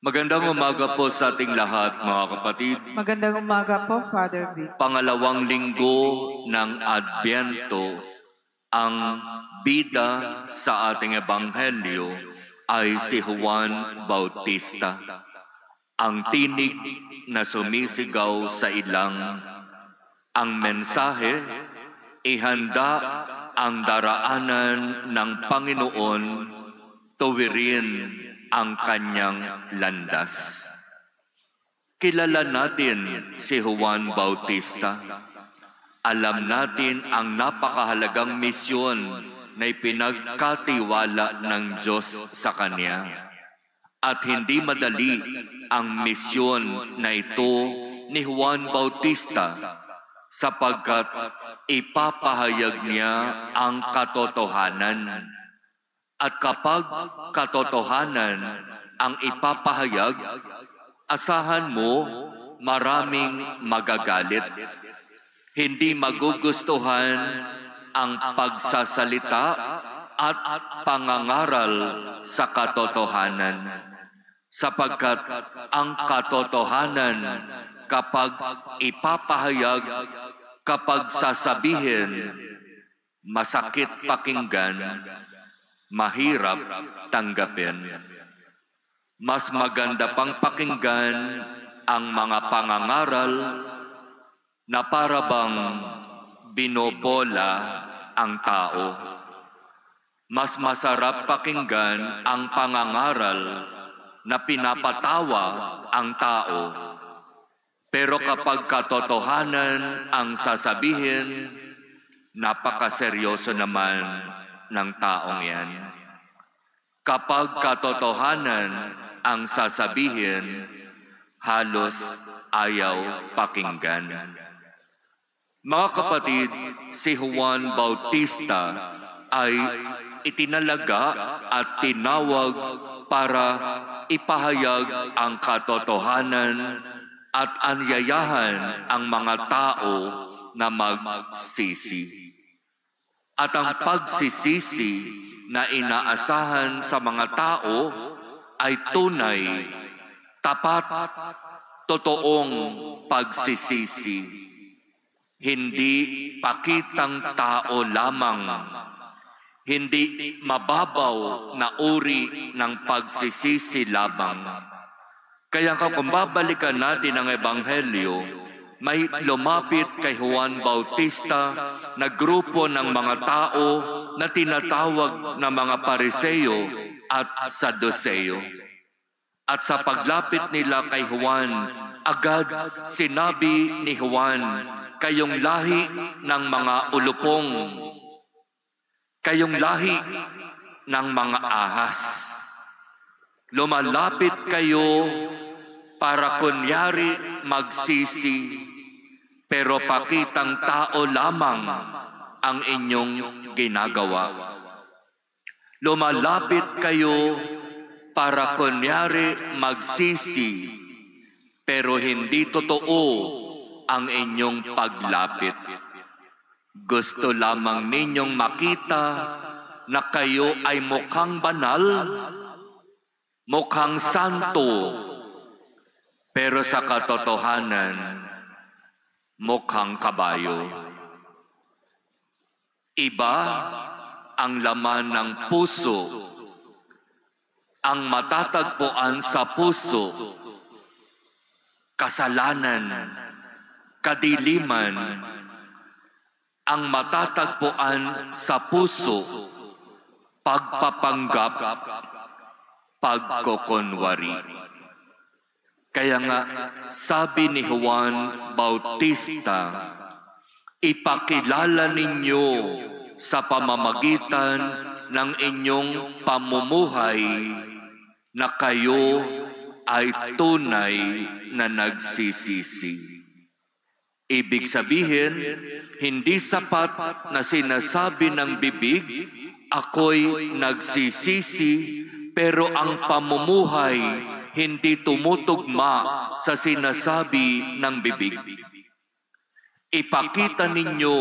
Magandang umaga po sa ating lahat, mga kapatid. Magandang umaga po, Father Vic. Pangalawang linggo ng Adbyento, ang bida sa ating ebanghelyo ay si Juan Bautista, ang tinig na sumisigaw sa ilang. Ang mensahe, ihanda ang daraanan ng Panginoon, tuwirin ang kanyang landas. Kilala natin si Juan Bautista. Alam natin ang napakahalagang misyon na ipinagkatiwala ng Diyos sa kanya. At hindi madali ang misyon na ito ni Juan Bautista sapagkat ipapahayag niya ang katotohanan. At kapag katotohanan ang ipapahayag, asahan mo maraming magagalit. Hindi magugustuhan ang pagsasalita at pangangaral sa katotohanan. Sapagkat ang katotohanan kapag ipapahayag, kapag sasabihin, masakit pakinggan, mahirap tanggapin. Mas maganda pang pakinggan ang mga pangangaral na para bang binobola ang tao. Mas masarap pakinggan ang pangangaral na pinapatawa ang tao. Pero kapag katotohanan ang sasabihin, napakaseryoso naman ng taong yan. Kapag katotohanan ang sasabihin, halos ayaw pakinggan. Mga kapatid, si Juan Bautista ay itinalaga at tinawag para ipahayag ang katotohanan at anyayahan ang mga tao na magsisi. At ang pagsisisi na inaasahan sa mga tao ay tunay, tapat, totoong pagsisisi. Hindi pakitang tao lamang, hindi mababaw na uri ng pagsisisi lamang. Kaya kung babalikan natin ang ebanghelyo, may lumapit kay Juan Bautista na grupo ng mga tao na tinatawag na mga Pariseo at Saduceo. At sa paglapit nila kay Juan, agad sinabi ni Juan, kayong lahi ng mga ulupong, kayong lahi ng mga ahas. Lumalapit kayo para kunyari magsisi, pero pakitang tao lamang ang inyong ginagawa. Lumalapit kayo para kunyari magsisi, pero hindi totoo ang inyong paglapit. Gusto lamang ninyong makita na kayo ay mukhang banal, mukhang santo, pero sa katotohanan, mukhang kabayo. Iba ang laman ng puso. Ang matatagpuan sa puso, kasalanan, kadiliman. Ang matatagpuan sa puso, pagpapanggap, pagkokonwari. Kaya nga, sabi ni Juan Bautista, ipakilala ninyo sa pamamagitan ng inyong pamumuhay na kayo ay tunay na nagsisisi. Ibig sabihin, hindi sapat na sinasabi ng bibig, ako'y nagsisisi, pero ang pamumuhay hindi tumutugma sa sinasabi ng bibig. Ipakita ninyo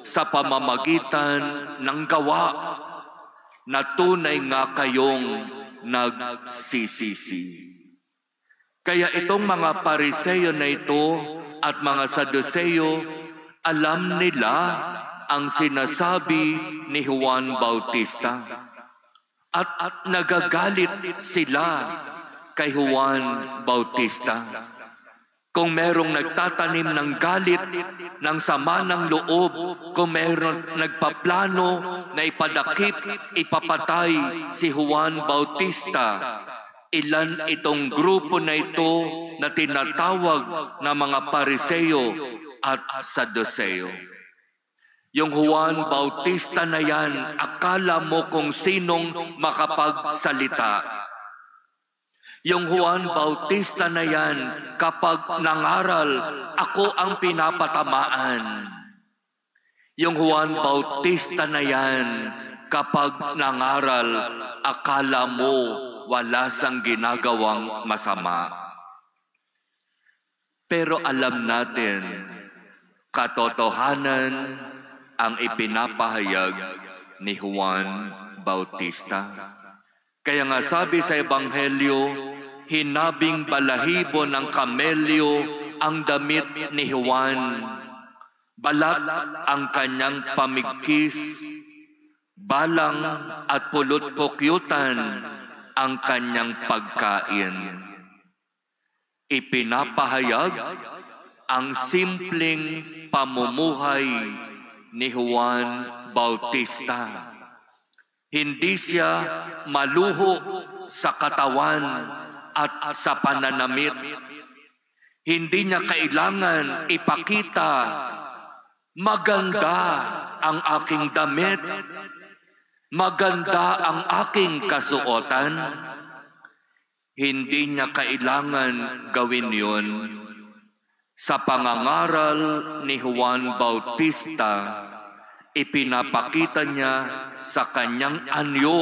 sa pamamagitan ng gawa na tunay nga kayong nagsisisi. Kaya itong mga Pariseo na ito at mga Saduceo, alam nila ang sinasabi ni Juan Bautista. At nagagalit sila kay Juan Bautista. Kung merong nagtatanim ng galit, ng sama ng loob, kung merong nagpaplano na ipadakip, ipapatay si Juan Bautista, ilan itong grupo na ito na tinatawag na mga Pariseo at Saduceo. Yung Juan Bautista na yan, akala mo kung sinong makapagsalita. Yung Juan Bautista na yan, kapag nangaral, ako ang pinapatamaan. Yung Juan Bautista na yan, kapag nangaral, akala mo wala sang ginagawang masama. Pero alam natin, katotohanan ang ipinapahayag ni Juan Bautista. Kaya nga sabi sa Ebanghelyo, hinabing balahibo ng kamelyo ang damit ni Juan. Balat ang kanyang pamigkis, balang at pulot-pukyutan ang kanyang pagkain. Ipinapahayag ang simpleng pamumuhay ni Juan Bautista. Hindi siya maluho sa katawan at sa pananamit. Hindi niya kailangan ipakita, maganda ang aking damit, maganda ang aking kasuotan. Hindi niya kailangan gawin yun. Sa pangangaral ni Juan Bautista, ipinapakita niya sa kanyang anyo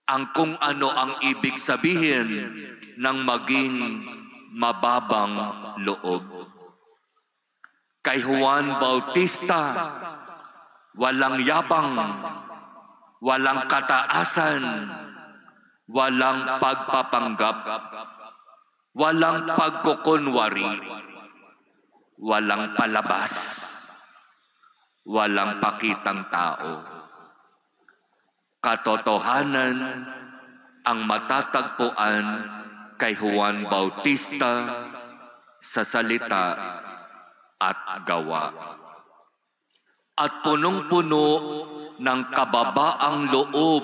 ang kung ano ang ibig sabihin ng maging mababang loob. Kay Juan Bautista, walang yabang, walang kataasan, walang pagpapanggap, walang pagkukunwari, walang palabas, walang pakitang tao. Katotohanan ang matatagpuan kay Juan Bautista sa salita at gawa. At punong-puno ng kababaang loob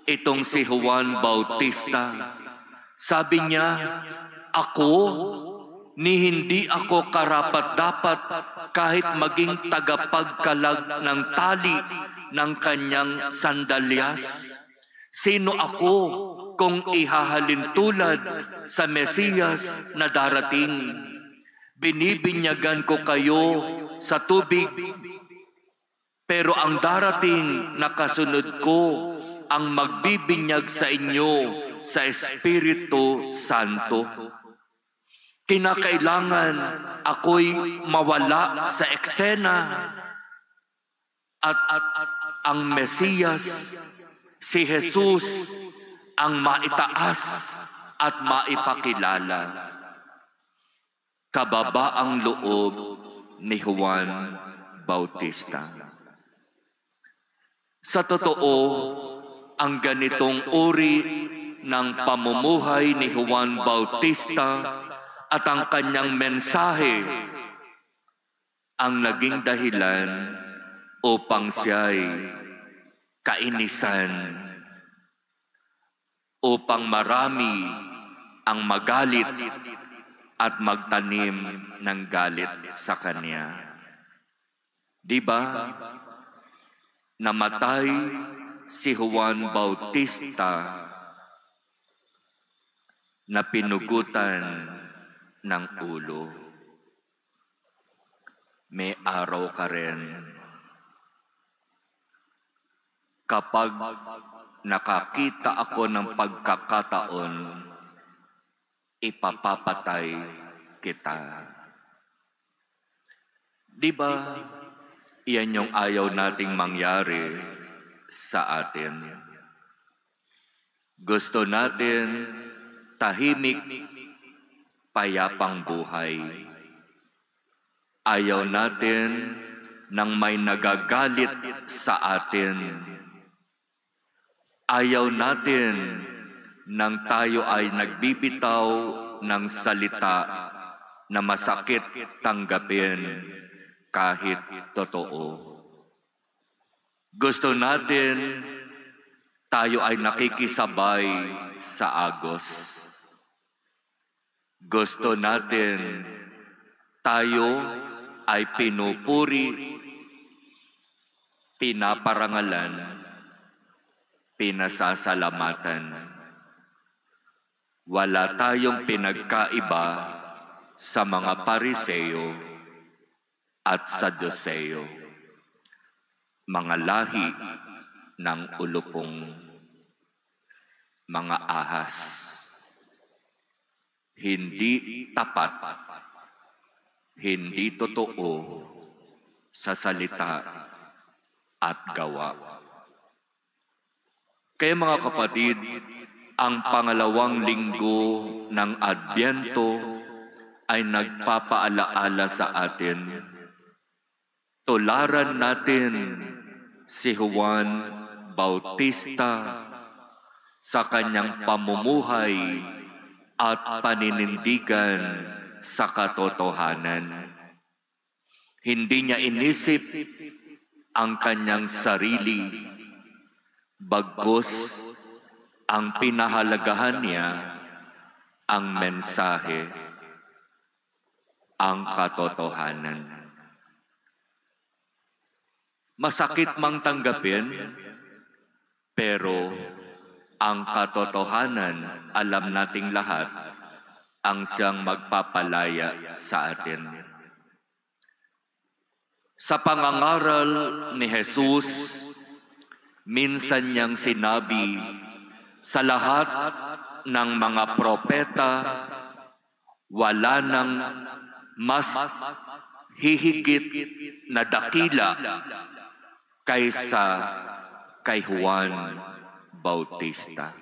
itong si Juan Bautista. Sabi niya, hindi ako karapat-dapat kahit maging tagapagkalag ng tali ng kanyang sandalyas. Sino ako kung ihahalin tulad sa Mesiyas na darating? Binibinyagan ko kayo sa tubig, pero ang darating na kasunod ko ang magbibinyag sa inyo sa Espiritu Santo. Kinakailangan ako'y mawala sa eksena at ang Mesiyas, si Jesus, ang maitaas at maipakilala. Kababaang loob ni Juan Bautista. Sa totoo, ang ganitong uri ng pamumuhay ni Juan Bautista at ang kanyang mensahe ang naging dahilan upang siya'y kainisan, upang marami ang magalit at magtanim ng galit sa kanya. Di ba? Namatay si Juan Bautista na pinugutan ng ulo. May araw ka rin. Kapag nakakita ako ng pagkakataon, ipapapatay kita. Di ba? Iyan yung ayaw nating mangyari sa atin. Gusto natin tahimik payapang buhay. Ayaw natin ng may nagagalit sa atin. Ayaw natin nang tayo ay nagbibitaw ng salita na masakit tanggapin kahit totoo. Gusto natin tayo ay nakikisabay sa agos. Gusto natin tayo ay pinupuri, pinaparangalan, pinasasalamatan. Wala tayong pinagkaiba sa mga Pariseo at Saduceo, mga lahi ng ulupong mga ahas. Hindi tapat, hindi totoo sa salita at gawa. Kaya mga kapatid, ang pangalawang linggo ng Adbyento ay nagpapaalaala sa atin. Tularan natin si Juan Bautista sa kanyang pamumuhay at paninindigan sa katotohanan. Hindi niya inisip ang kanyang sarili, bagkus ang pinahalagahan niya ang mensahe, ang katotohanan. Masakit mang tanggapin, pero ang katotohanan, alam nating lahat, ang siyang magpapalaya sa atin. Sa pangangaral ni Jesus, minsan niyang sinabi, sa lahat ng mga propeta, wala nang mas hihigit na dakila kaysa kay Juan Bautista.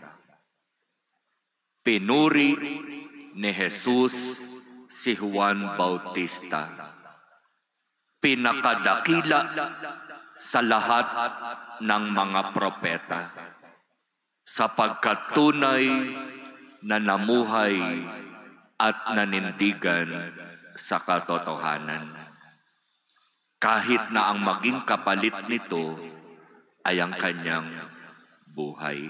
Pinuri ni Jesus si Juan Bautista. Pinakadakila sa lahat ng mga propeta, sapagkat tunay na namuhay at nanindigan sa katotohanan. Kahit na ang maging kapalit nito ay ang kanyang buhay.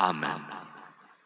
Amen.